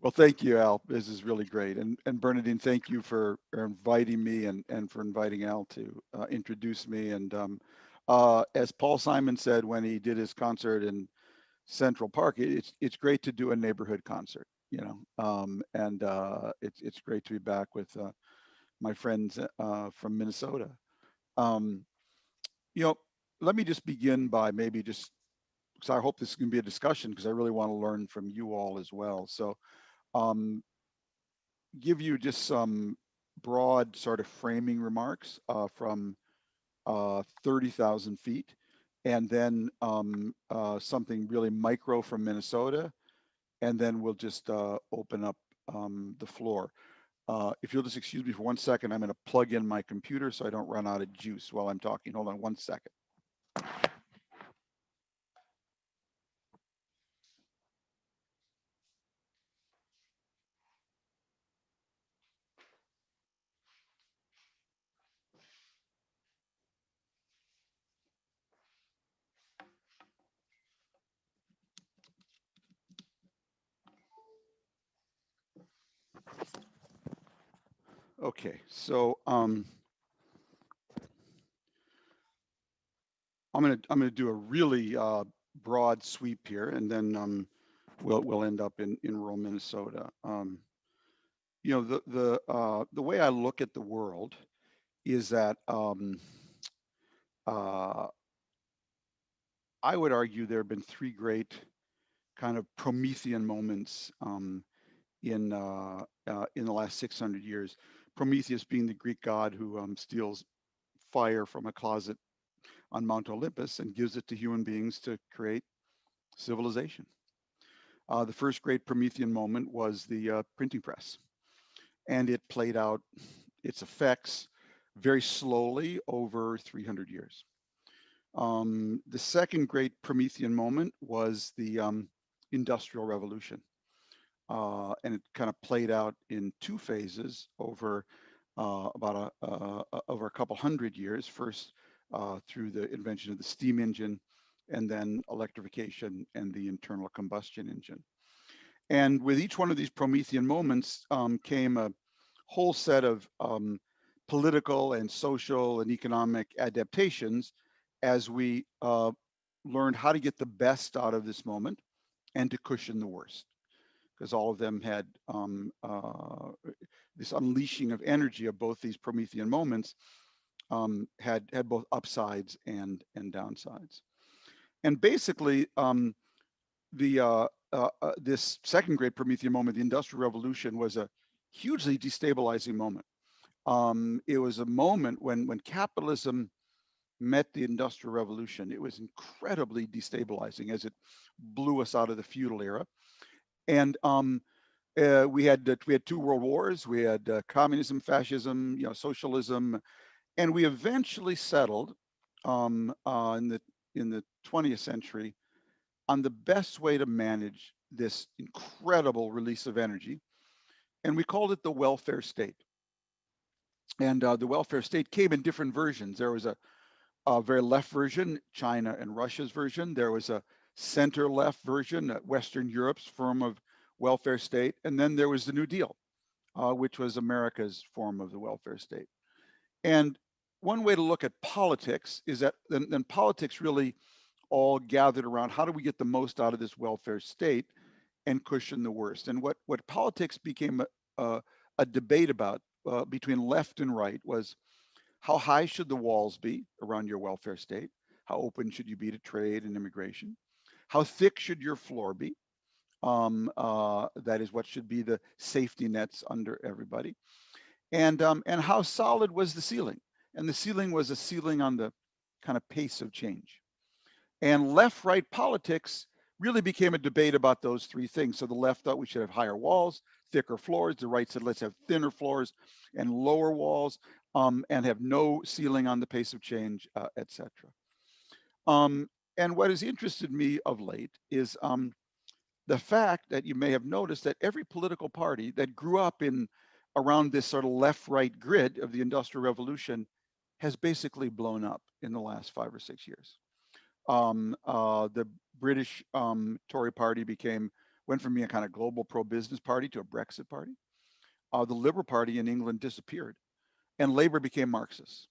Well, thank you, Al. This is really great. And Bernadine, thank you for inviting me and for inviting Al to introduce me. And as Paul Simon said when he did his concert in Central Park, it's great to do a neighborhood concert, and it's great to be back with my friends from Minnesota. Um, you know, Let me just begin by maybe just because I hope this is going to be a discussion because I really want to learn from you all as well. So um, give you just some broad sort of framing remarks from 30,000 feet, and then something really micro from Minnesota, and then we'll just open up the floor. If you'll just excuse me for 1 second, I'm going to plug in my computer so I don't run out of juice while I'm talking. Hold on 1 second. Okay, so I'm gonna do a really broad sweep here, and then we'll end up in rural Minnesota. The way I look at the world is that uh, I would argue there have been three great kind of Promethean moments in the last 600 years. Prometheus being the Greek god who steals fire from a closet on Mount Olympus and gives it to human beings to create civilization. The first great Promethean moment was the printing press, and it played out its effects very slowly over 300 years. The second great Promethean moment was the Industrial Revolution, and it kind of played out in two phases over over a couple hundred years. First, through the invention of the steam engine, and then electrification and the internal combustion engine. And with each one of these Promethean moments came a whole set of political and social and economic adaptations as we learned how to get the best out of this moment and to cushion the worst, because all of them had this unleashing of energy of both these Promethean moments had both upsides and downsides. And basically, this second great Promethean moment, the Industrial Revolution, was a hugely destabilizing moment. It was a moment when capitalism met the Industrial Revolution. It was incredibly destabilizing as it blew us out of the feudal era. And we had two world wars. We had communism, fascism, socialism, and we eventually settled in the 20th century on the best way to manage this incredible release of energy, and we called it the welfare state. And the welfare state came in different versions. There was a very left version, China and Russia's version. There was a center left version, Western Europe's form of welfare state. And then there was the New Deal, which was America's form of the welfare state. And one way to look at politics is that then politics really all gathered around how do we get the most out of this welfare state and cushion the worst. And what politics became a debate about between left and right was how high should the walls be around your welfare state? How open should you be to trade and immigration? How thick should your floor be? That is, what should be the safety nets under everybody? And how solid was the ceiling? And the ceiling was a ceiling on the kind of pace of change. And left-right politics really became a debate about those three things. So the left thought we should have higher walls, thicker floors. The right said let's have thinner floors and lower walls, and have no ceiling on the pace of change, etc. Um, and what has interested me of late is the fact that you may have noticed that every political party that grew up in around this sort of left-right grid of the Industrial Revolution has basically blown up in the last 5 or 6 years. The British Tory party became went from being a kind of global pro-business party to a Brexit party. The Liberal Party in England disappeared, and Labour became Marxist.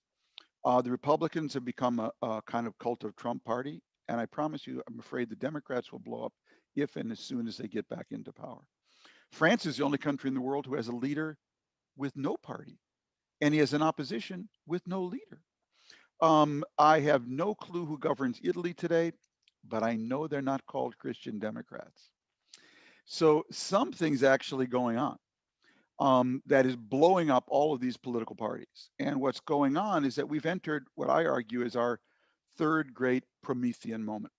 The Republicans have become a kind of cult of Trump party, and I promise you, I'm afraid the Democrats will blow up if and as soon as they get back into power. France is the only country in the world who has a leader with no party, and he has an opposition with no leader. I have no clue who governs Italy today, but I know they're not called Christian Democrats. So something's actually going on that is blowing up all of these political parties. And what's going on is that we've entered what I argue is our third great Promethean moment.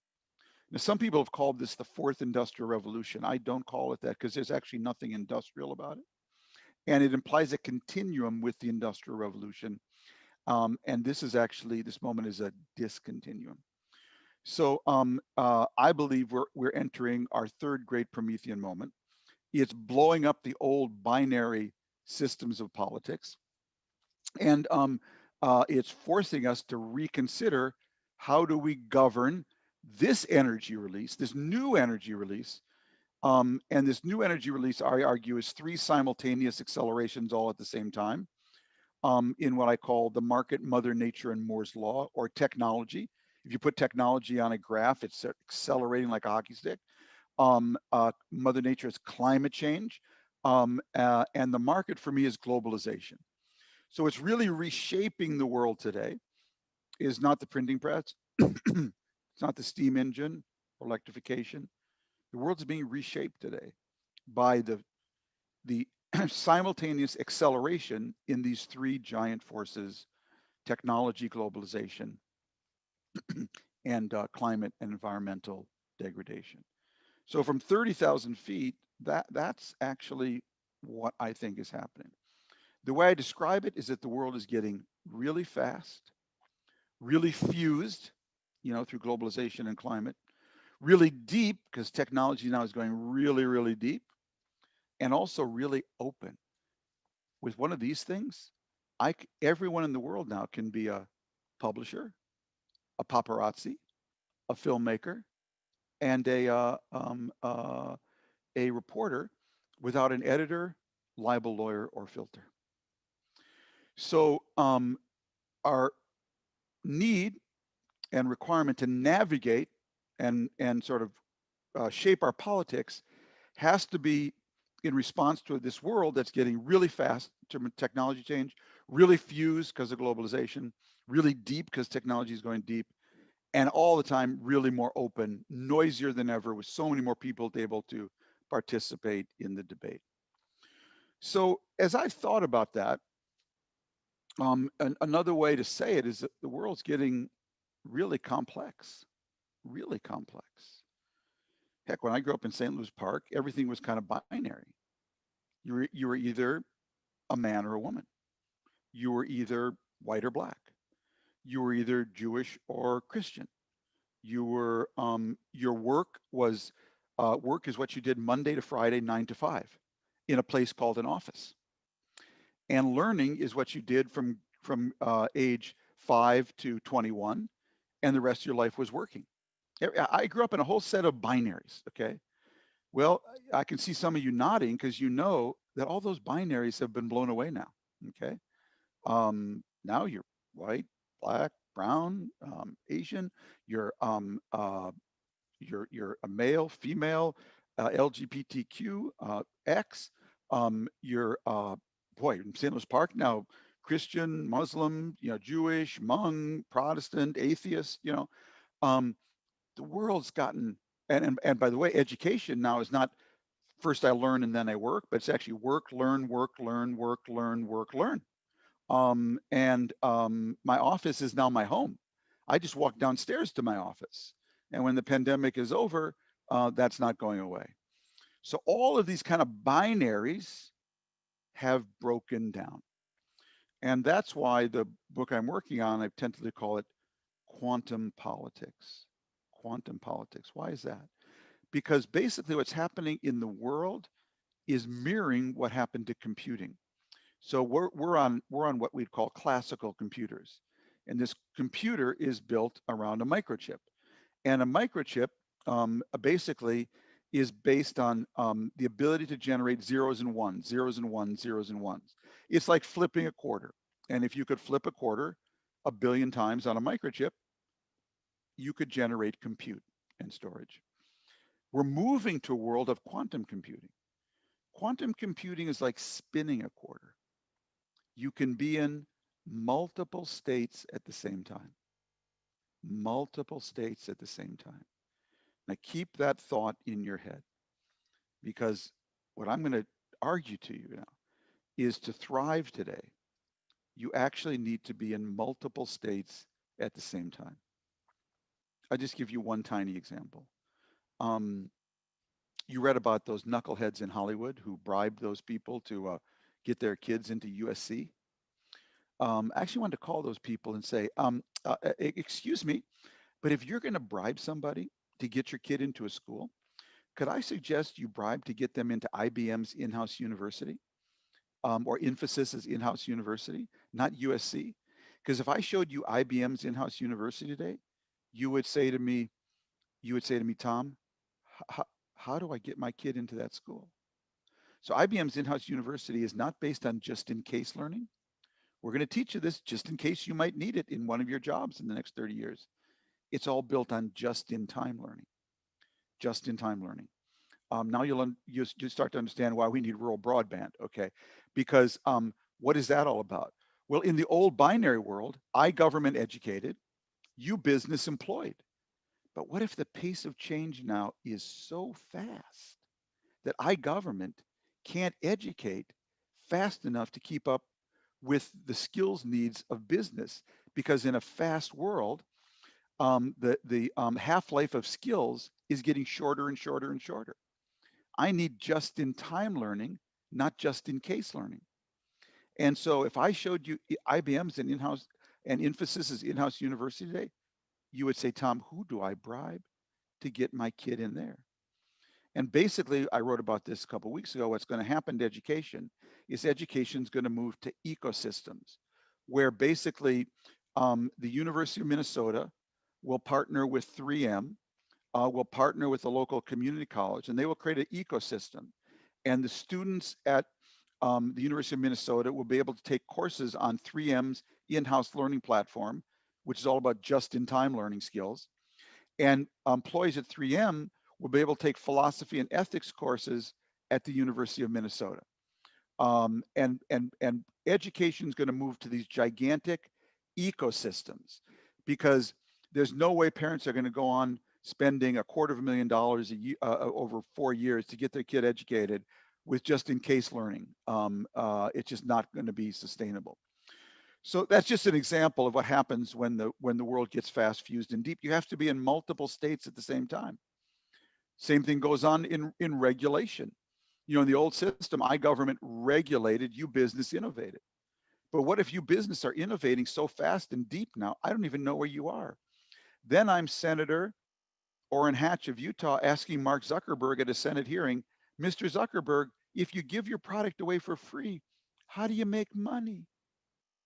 Now, some people have called this the fourth industrial revolution. I don't call it that because there's actually nothing industrial about it. And it implies a continuum with the industrial revolution. And this moment is a discontinuum. So I believe we're entering our third great Promethean moment. It's blowing up the old binary systems of politics. And it's forcing us to reconsider how do we govern this energy release, this new energy release. And this new energy release, I argue, is three simultaneous accelerations all at the same time in what I call the market, Mother Nature, and Moore's Law, or technology. If you put technology on a graph, it's accelerating like a hockey stick. Mother Nature is climate change. And the market for me is globalization. So it's really reshaping the world today is not the printing press. It's not the steam engine or electrification. The world's being reshaped today by the simultaneous acceleration in these three giant forces: technology, globalization, and climate and environmental degradation. So from 30,000 feet, that's actually what I think is happening. The way I describe it is that the world is getting really fast, really fused, through globalization and climate, really deep because technology now is going really, really deep, and also really open. With one of these things, everyone in the world now can be a publisher, a paparazzi, a filmmaker, and a reporter without an editor, libel lawyer, or filter. So our need and requirement to navigate and sort of shape our politics has to be in response to this world that's getting really fast in terms of technology change, really fused because of globalization, really deep because technology is going deep, and all the time really more open, noisier than ever, with so many more people able to participate in the debate. So as I've thought about that, another way to say it is that the world's getting really complex, really complex. Heck, when I grew up in St. Louis Park, everything was kind of binary. You were either a man or a woman. You were either white or black. You were either Jewish or Christian. You were your work is what you did Monday to Friday, 9 to 5, in a place called an office. And learning is what you did from age 5 to 21, and the rest of your life was working. I grew up in a whole set of binaries. Okay, well, I can see some of you nodding because you know that all those binaries have been blown away now. Okay, now you're white, black, brown, Asian. You're you're a male, female, LGBTQ, X. You're boy, in St. Louis Park now, Christian, Muslim, Jewish, Hmong, Protestant, atheist. The world's gotten, and by the way, education now is not first I learn and then I work, but it's actually work, learn, work, learn, work, learn, work, learn. My office is now my home. I just walk downstairs to my office. And when the pandemic is over, that's not going away. So all of these kind of binaries have broken down. And that's why the book I'm working on, I've tended to call it Quantum Politics. Quantum Politics. Why is that? Because basically what's happening in the world is mirroring what happened to computing. So we're on what we'd call classical computers. And this computer is built around a microchip. And a microchip basically is based on the ability to generate zeros and ones, zeros and ones, zeros and ones. It's like flipping a quarter. And if you could flip a quarter a billion times on a microchip, you could generate compute and storage. We're moving to a world of quantum computing. Quantum computing is like spinning a quarter. You can be in multiple states at the same time, multiple states at the same time. Now keep that thought in your head, because what I'm going to argue to you now is to thrive today, you actually need to be in multiple states at the same time. I'll just give you one tiny example. Um, you read about those knuckleheads in Hollywood who bribed those people to get their kids into USC. I actually wanted to call those people and say, excuse me, but if you're going to bribe somebody to get your kid into a school, could I suggest you bribe to get them into IBM's in-house university, or Infosys's in-house university, not USC? Because if I showed you IBM's in-house university today, you would say to me, Tom, how, how do I get my kid into that school? So IBM's in-house university is not based on just-in-case learning. We're going to teach you this just in case you might need it in one of your jobs in the next 30 years. It's all built on just-in-time learning. Just-in-time learning. Now you start to understand why we need rural broadband, okay? Because what is that all about? Well, in the old binary world, I government educated, you business employed. But what if the pace of change now is so fast that I government can't educate fast enough to keep up with the skills needs of business? Because in a fast world, the half-life of skills is getting shorter and shorter and shorter. I need just-in-time learning, not just-in-case learning. And so if I showed you IBM's and in-house and Infosys's in-house university today, you would say, Tom, who do I bribe to get my kid in there? And basically, I wrote about this a couple of weeks ago. What's going to happen to education is education is going to move to ecosystems, where basically the University of Minnesota will partner with 3M, will partner with the local community college, and they will create an ecosystem. And the students at the University of Minnesota will be able to take courses on 3M's in-house learning platform, which is all about just-in-time learning skills. And employees at 3M will be able to take philosophy and ethics courses at the University of Minnesota. And education is going to move to these gigantic ecosystems, because there's no way parents are going to go on spending $250,000 a year, over 4 years to get their kid educated with just-in-case learning. It's just not going to be sustainable. So that's just an example of what happens when the world gets fast, fused, and deep. You have to be in multiple states at the same time. Same thing goes on in regulation. You know, in the old system, I government regulated, you business innovated. But what if you business are innovating so fast and deep now, I don't even know where you are. Then I'm Senator Orrin Hatch of Utah asking Mark Zuckerberg at a Senate hearing, Mr. Zuckerberg, if you give your product away for free, how do you make money?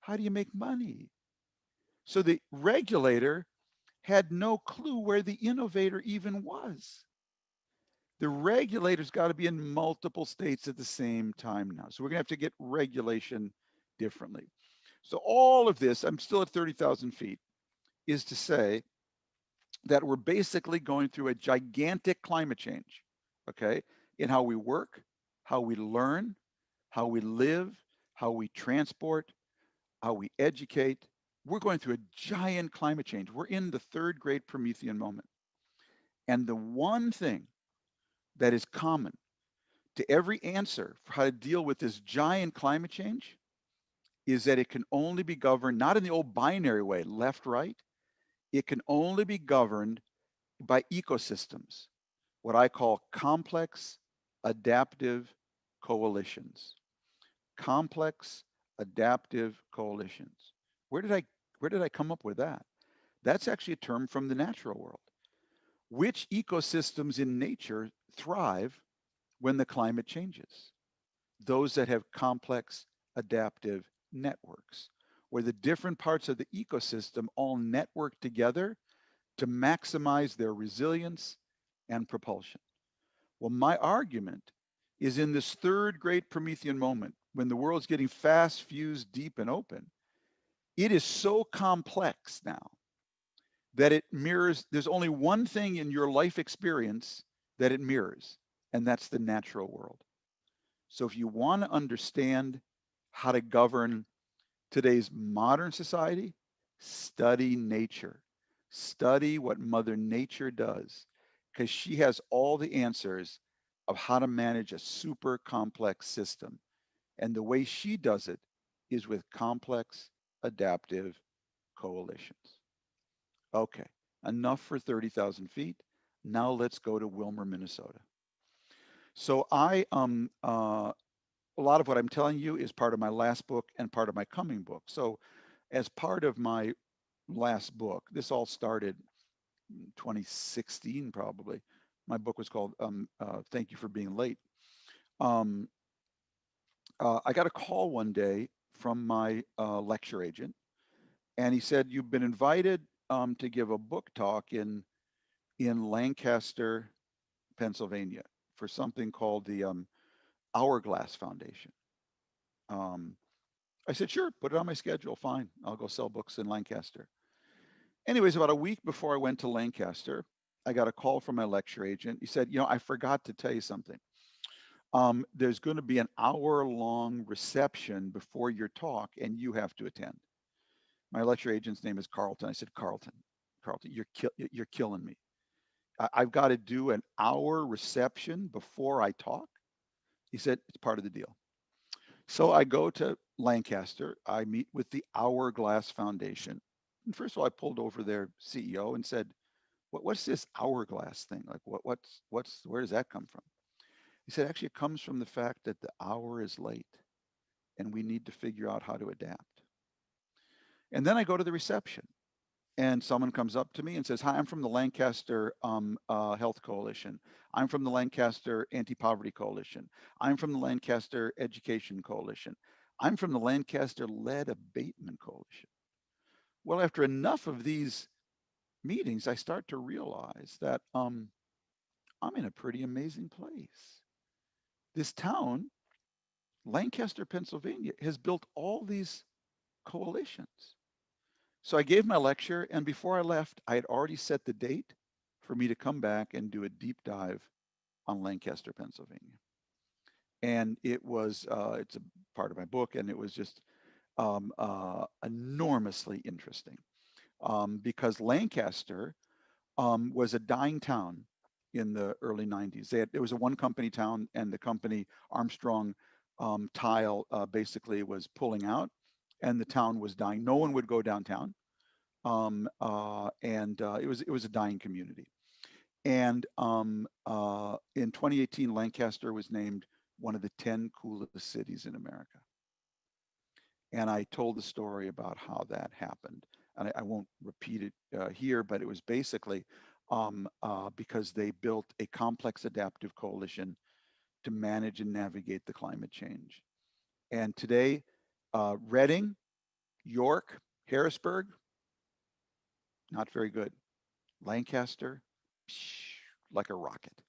How do you make money? So the regulator had no clue where the innovator even was. The regulator's got to be in multiple states at the same time now. So we're going to have to get regulation differently. So all of this, I'm still at 30,000 feet, is to say that we're basically going through a gigantic climate change, okay, in how we work, how we learn, how we live, how we transport, how we educate. We're going through a giant climate change. We're in the third great Promethean moment. And the one thing that is common to every answer for how to deal with this giant climate change is that it can only be governed, not in the old binary way, left, right. It can only be governed by ecosystems, what I call complex adaptive coalitions. Complex adaptive coalitions. Where did I come up with that? That's actually a term from the natural world. Which ecosystems in nature thrive when the climate changes? Those that have complex adaptive networks, where the different parts of the ecosystem all network together to maximize their resilience and propulsion. Well, my argument is in this third great Promethean moment, when the world's getting fast, fused, deep, and open, it is so complex now that it mirrors, there's only one thing in your life experience that it mirrors, and that's the natural world. So if you want to understand how to govern today's modern society, study nature. Study what Mother Nature does, because she has all the answers of how to manage a super complex system. And the way she does it is with complex adaptive coalitions. Okay, enough for 30,000 feet. Now let's go to Wilmer, Minnesota. So a lot of what I'm telling you is part of my last book and part of my coming book. So as part of my last book, this all started in 2016 probably. My book was called Thank You for Being Late. Um, I got a call one day from my lecture agent, and he said, "You've been invited to give a book talk in Lancaster, Pennsylvania, for something called the Hourglass Foundation." Um, I said, "Sure, put it on my schedule. Fine, I'll go sell books in Lancaster." Anyways, about a week before I went to Lancaster, I got a call from my lecture agent. He said, "I forgot to tell you something. There's going to be an hour-long reception before your talk, and you have to attend." My lecture agent's name is Carlton. I said, Carlton, you're killing me. I've got to do an hour reception before I talk." He said, "It's part of the deal." So I go to Lancaster. I meet with the Hourglass Foundation. And first of all, I pulled over their CEO and said, what's this hourglass thing? Like, where does that come from?" He said, "Actually, it comes from the fact that the hour is late and we need to figure out how to adapt." And then I go to the reception, and someone comes up to me and says, "Hi, I'm from the Lancaster Health Coalition. I'm from the Lancaster Anti-Poverty Coalition. I'm from the Lancaster Education Coalition. I'm from the Lancaster Lead Abatement Coalition." Well, after enough of these meetings, I start to realize that I'm in a pretty amazing place. This town, Lancaster, Pennsylvania, has built all these coalitions. So I gave my lecture, and before I left, I had already set the date for me to come back and do a deep dive on Lancaster, Pennsylvania. And it's a part of my book, and it was just enormously interesting because Lancaster was a dying town in the early 90s. It was a one company town, and the company Armstrong Tile basically was pulling out, and the town was dying. No one would go downtown, and it was a dying community. And in 2018, Lancaster was named one of the 10 coolest cities in America. And I told the story about how that happened. And I won't repeat it here, but it was basically because they built a complex adaptive coalition to manage and navigate the climate change. And today, Reading, York, Harrisburg, not very good. Lancaster, like a rocket.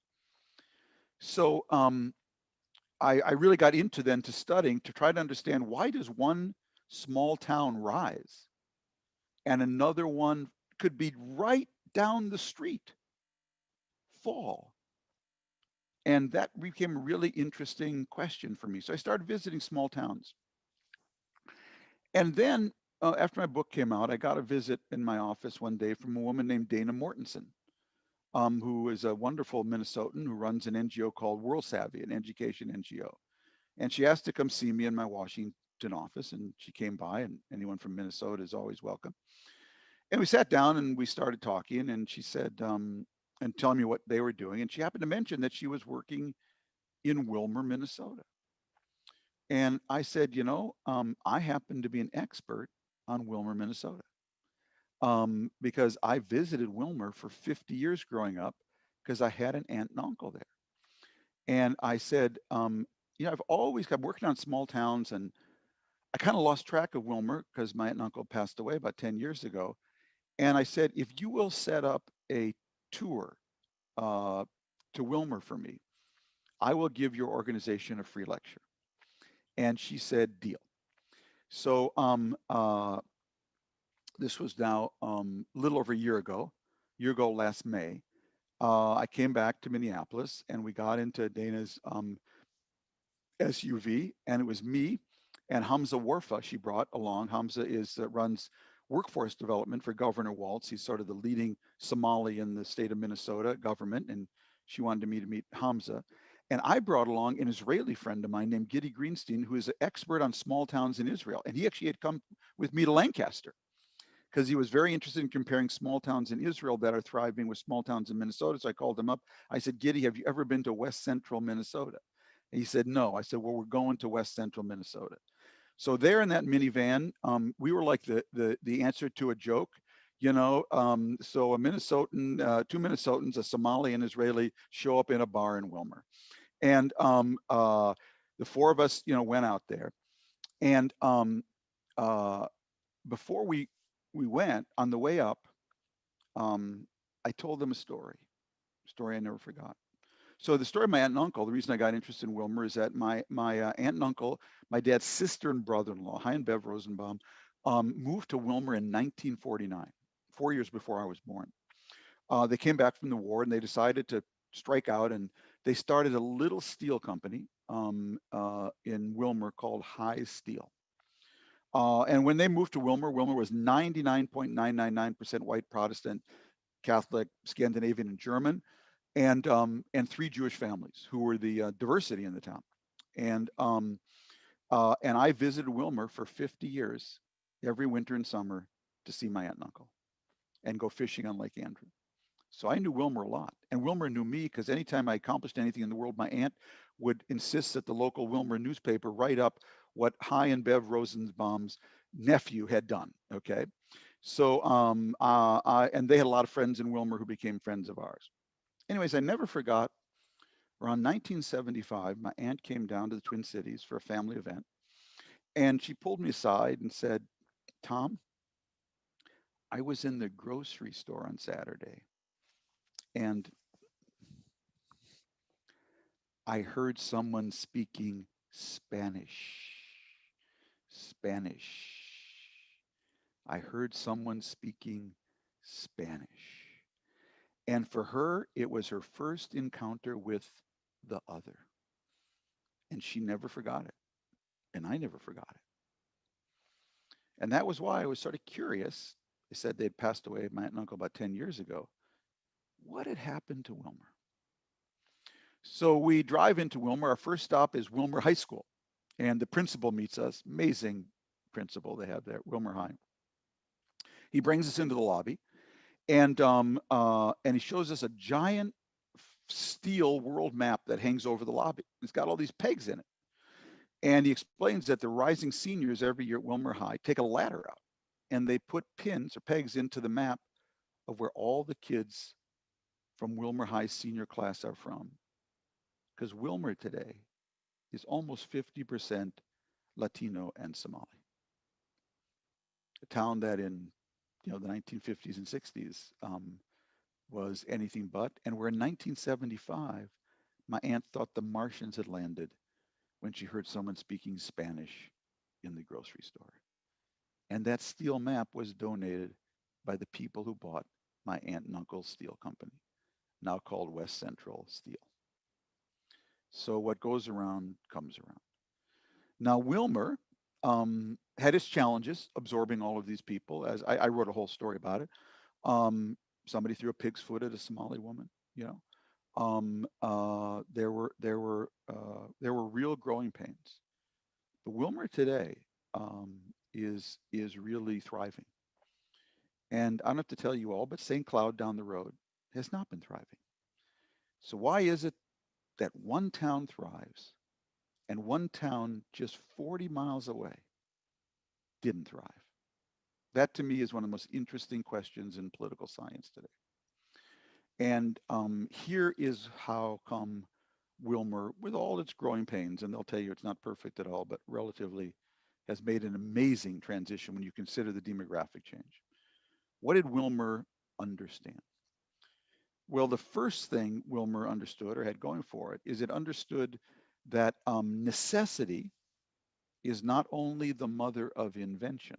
So I really got into then to studying to try to understand, why does one small town rise and another one could be right down the street fall? And that became a really interesting question for me. So I started visiting small towns. And then after my book came out, I got a visit in my office one day from a woman named Dana Mortensen, who is a wonderful Minnesotan who runs an NGO called World Savvy, an education NGO. And she asked to come see me in my Washington office, and she came by, and anyone from Minnesota is always welcome. And we sat down and we started talking, and she said, and telling me what they were doing. And she happened to mention that she was working in Wilmer, Minnesota. And I said, I happen to be an expert on Wilmer, Minnesota, because I visited Wilmer for 50 years growing up because I had an aunt and uncle there. And I said, I've always kept working on small towns, and I kind of lost track of Wilmer because my aunt and uncle passed away about 10 years ago. And I said, if you will set up a tour to Wilmer for me, I will give your organization a free lecture. And she said, deal. So this was now a little over a year ago last May. I came back to Minneapolis and we got into Dana's SUV, and it was me and Hamza Warfa she brought along. Hamza runs workforce development for Governor Walz. He's sort of the leading Somali in the state of Minnesota government, and she wanted me to meet Hamza. And I brought along an Israeli friend of mine named Giddy Greenstein, who is an expert on small towns in Israel. And he actually had come with me to Lancaster because he was very interested in comparing small towns in Israel that are thriving with small towns in Minnesota. So I called him up. I said, Giddy, have you ever been to West Central Minnesota? And he said, no. I said, well, we're going to West Central Minnesota. So there in that minivan, we were like the answer to a joke, you know. So a Minnesotan, two Minnesotans, a Somali and Israeli, show up in a bar in Wilmer, and the four of us, you know, went out there, and uh, before we went on the way up, I told them a story I never forgot. So the story of my aunt and uncle, the reason I got interested in Wilmer is that my aunt and uncle, my dad's sister and brother-in-law, Hy and Bev Rosenbaum, moved to Wilmer in 1949, 4 years before I was born. They came back from the war and they decided to strike out, and they started a little steel company in Wilmer called High Steel. And when they moved to Wilmer, Wilmer was 99.999% white Protestant, Catholic, Scandinavian, and German, and three Jewish families who were the diversity in the town. And I visited Wilmer for 50 years, every winter and summer, to see my aunt and uncle and go fishing on Lake Andrew. So I knew Wilmer a lot, and Wilmer knew me because anytime I accomplished anything in the world, my aunt would insist that the local Wilmer newspaper write up what Hy and Bev Rosenbaum's nephew had done. Okay, so and they had a lot of friends in Wilmer who became friends of ours. Anyways, I never forgot. Around 1975, my aunt came down to the Twin Cities for a family event, and she pulled me aside and said, "Tom, I was in the grocery store on Saturday, and I heard someone speaking Spanish. Spanish. I heard someone speaking Spanish." And for her, it was her first encounter with the other. And she never forgot it. And I never forgot it. And that was why I was sort of curious. They said they'd passed away, my aunt and uncle, about 10 years ago. What had happened to Wilmer? So we drive into Wilmer. Our first stop is Wilmer High School. And the principal meets us. Amazing principal they have there, Wilmer High. He brings us into the lobby, and he shows us a giant steel world map that hangs over the lobby. It's got all these pegs in it. And he explains that the rising seniors every year at Wilmer High take a ladder out and they put pins or pegs into the map of where all the kids from Wilmer High senior class are from. Because Wilmer today is almost 50% Latino and Somali. A town that in the 1950s and 60s was anything but. And where in 1975, my aunt thought the Martians had landed when she heard someone speaking Spanish in the grocery store. And that steel map was donated by the people who bought my aunt and uncle's steel company, now called West Central Steel. So what goes around comes around. Now, Wilmer had its challenges absorbing all of these people, as I wrote a whole story about it. Somebody threw a pig's foot at a Somali woman, you know. There were real growing pains. But Wilmer today is really thriving. And I don't have to tell you all, but St. Cloud down the road has not been thriving. So why is it that one town thrives and one town just 40 miles away didn't thrive? That to me is one of the most interesting questions in political science today. And here is how come Wilmer, with all its growing pains, and they'll tell you it's not perfect at all, but relatively has made an amazing transition when you consider the demographic change. What did Wilmer understand? Well, the first thing Wilmer understood or had going for it is it understood that necessity is not only the mother of invention,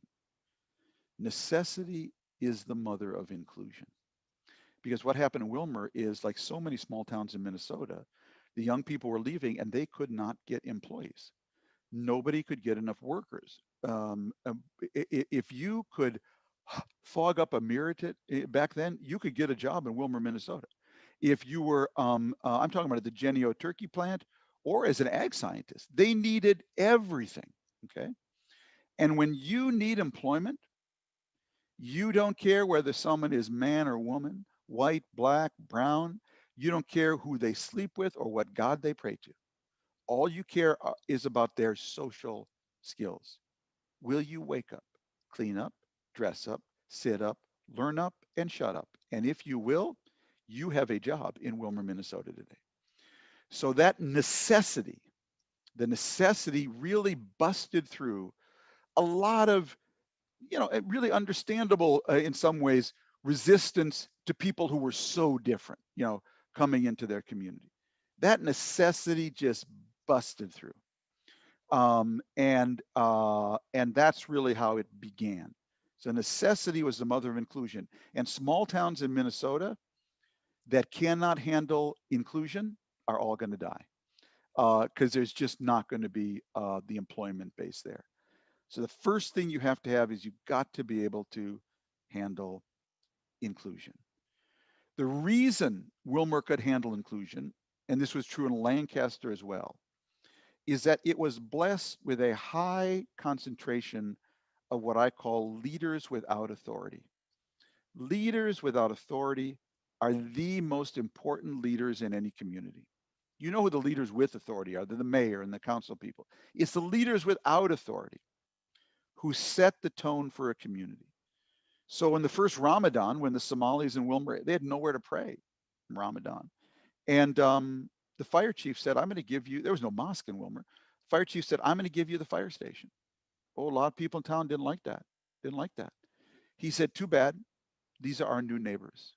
necessity is the mother of inclusion. Because what happened in Wilmer is like so many small towns in Minnesota, the young people were leaving and they could not get employees. Nobody could get enough workers. If you could fog up a mirror back then, you could get a job in Wilmer, Minnesota. If you were, I'm talking about at the Genio turkey plant or as an ag scientist, they needed everything. Okay. And when you need employment, you don't care whether someone is man or woman, white, black, brown. You don't care who they sleep with or what God they pray to. All you care is about their social skills. Will you wake up, clean up, dress up, sit up, learn up, and shut up? And if you will, you have a job in Wilmer, Minnesota today. So that necessity, the necessity really busted through a lot of, really understandable in some ways resistance to people who were so different, coming into their community. That necessity just busted through. And that's really how it began. So necessity was the mother of inclusion. And small towns in Minnesota that cannot handle inclusion are all going to die because there's just not going to be the employment base there. So the first thing you have to have is you've got to be able to handle inclusion. The reason Wilmer could handle inclusion, and this was true in Lancaster as well, is that it was blessed with a high concentration of what I call leaders without authority. Leaders without authority are the most important leaders in any community. You know who the leaders with authority are. They're the mayor and the council people. It's the leaders without authority who set the tone for a community. So in the first Ramadan, when the Somalis in Wilmer, they had nowhere to pray in Ramadan. And the fire chief said, I'm going to give you, there was no mosque in Wilmer. Fire chief said, I'm going to give you the fire station. Oh, a lot of people in town didn't like that. Didn't like that. He said, too bad. These are our new neighbors.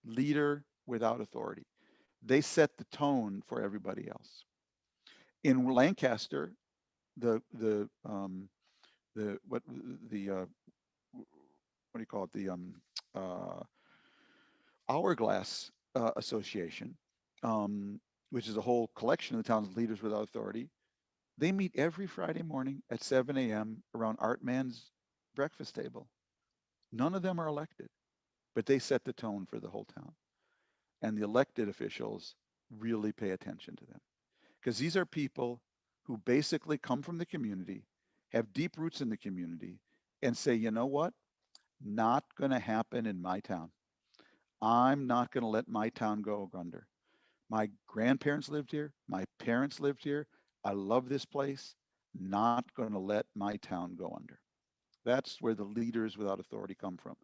Leader without authority. They set the tone for everybody else. In Lancaster, the what the what do you call it? The uh, Hourglass Association, which is a whole collection of the town's leaders without authority. They meet every Friday morning at 7 a.m. around Artman's breakfast table. None of them are elected, but they set the tone for the whole town. And the elected officials really pay attention to them because these are people who basically come from the community, have deep roots in the community, and say, you know what? Not going to happen in my town. I'm not going to let my town go under. My grandparents lived here. My parents lived here. I love this place. Not going to let my town go under. That's where the leaders without authority come from.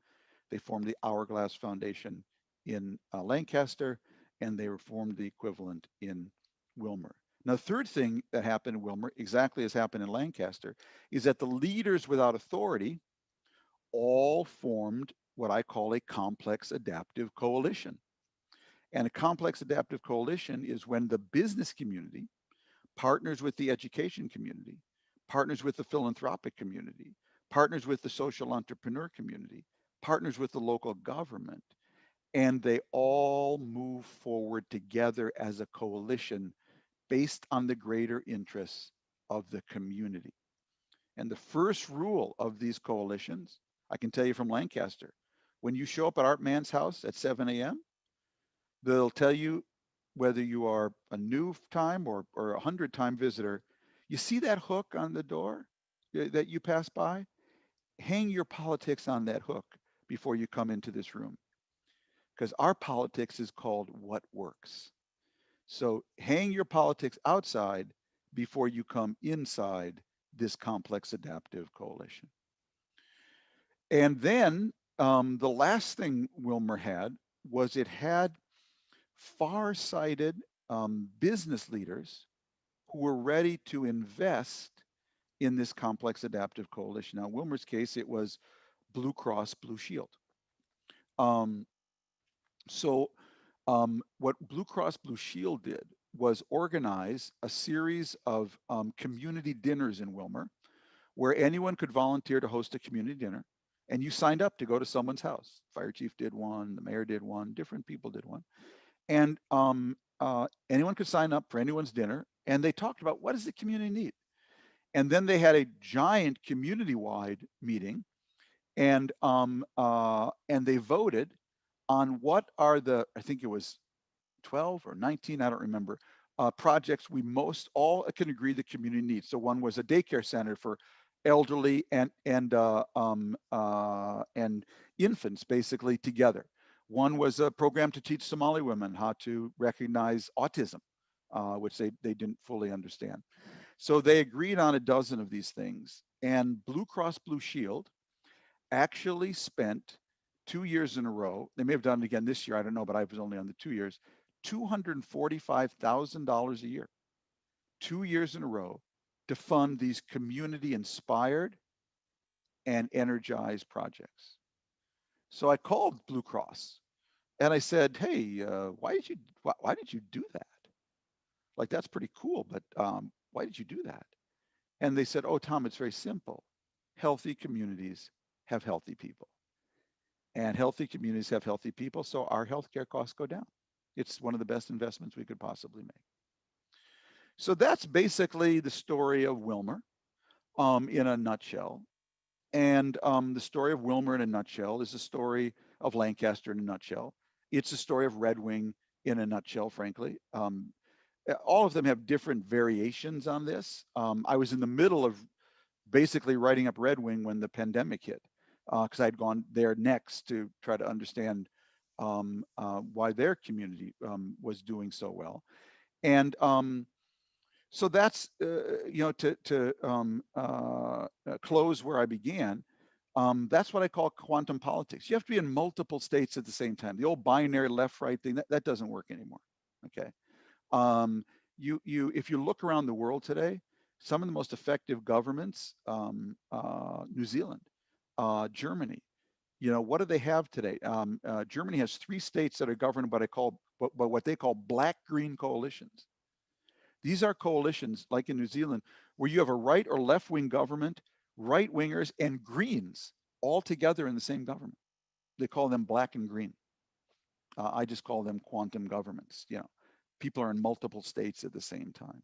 They formed the Hourglass Foundation in Lancaster, and they formed the equivalent in Wilmer. Now, the third thing that happened in Wilmer, exactly as happened in Lancaster, is that the leaders without authority all formed what I call a complex adaptive coalition. And a complex adaptive coalition is when the business community partners with the education community, partners with the philanthropic community, partners with the social entrepreneur community, partners with the local government, and they all move forward together as a coalition based on the greater interests of the community. And the first rule of these coalitions, I can tell you from Lancaster, when you show up at Art Man's house at 7 a.m., they'll tell you whether you are a new time or a 100-time visitor. You see that hook on the door that you pass by? Hang your politics on that hook before you come into this room. Because our politics is called what works. So hang your politics outside before you come inside this complex adaptive coalition. And then the last thing Wilmer had was it had far-sighted business leaders who were ready to invest in this complex adaptive coalition. Now, in Wilmer's case, it was Blue Cross Blue Shield. Um, So what Blue Cross Blue Shield did was organize a series of community dinners in Wilmer where anyone could volunteer to host a community dinner. And you signed up to go to someone's house. Fire chief did one, the mayor did one, different people did one. And anyone could sign up for anyone's dinner. And they talked about what does the community need? And then they had a giant community-wide meeting, and they voted on what are the, I think it was 12 or 19, I don't remember, projects we most all can agree the community needs. So one was a daycare center for elderly and infants, basically together. One was a program to teach Somali women how to recognize autism, which they didn't fully understand. So they agreed on a dozen of these things, and Blue Cross Blue Shield actually spent 2 years in a row. They may have done it again this year. I don't know, but I was only on the 2 years. $245,000 a year, 2 years in a row, to fund these community-inspired and energized projects. So I called Blue Cross and I said, "Hey, why did you do that? Like that's pretty cool, but why did you do that?" And they said, "Oh, Tom, it's very simple. Healthy communities have healthy people, and healthy communities have healthy people, so our healthcare costs go down. It's one of the best investments we could possibly make." So that's basically the story of Wilmer in a nutshell. And the story of Wilmer in a nutshell is a story of Lancaster in a nutshell. It's a story of Red Wing in a nutshell, frankly. All of them have different variations on this. I was in the middle of basically writing up Red Wing when the pandemic hit, because I'd gone there next to try to understand why their community was doing so well. And so that's, to close where I began, that's what I call quantum politics. You have to be in multiple states at the same time. The old binary left-right thing, that doesn't work anymore, okay? If you look around the world today, some of the most effective governments, New Zealand, Germany, what do they have today? Germany has 3 states that are governed by what they call black-green coalitions. These are coalitions, like in New Zealand, where you have a right or left-wing government, right-wingers and Greens all together in the same government. They call them black and green. I just call them quantum governments. People are in multiple states at the same time.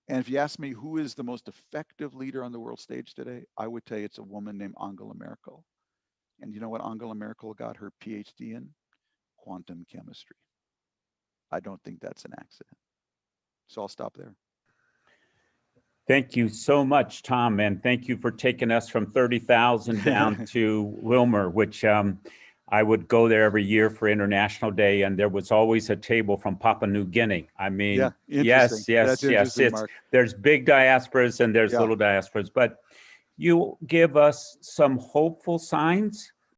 And if you ask me who is the most effective leader on the world stage today, I would tell you it's a woman named Angela Merkel. And you know what Angela Merkel got her PhD in? Quantum chemistry. I don't think that's an accident. So I'll stop there. Thank you so much, Tom, and thank you for taking us from 30,000 down to Wilmer, which I would go there every year for International Day, and there was always a table from Papua New Guinea. I mean, yeah, yes. That's interesting, Mark. There's big diasporas and there's little diasporas, but you give us some hopeful signs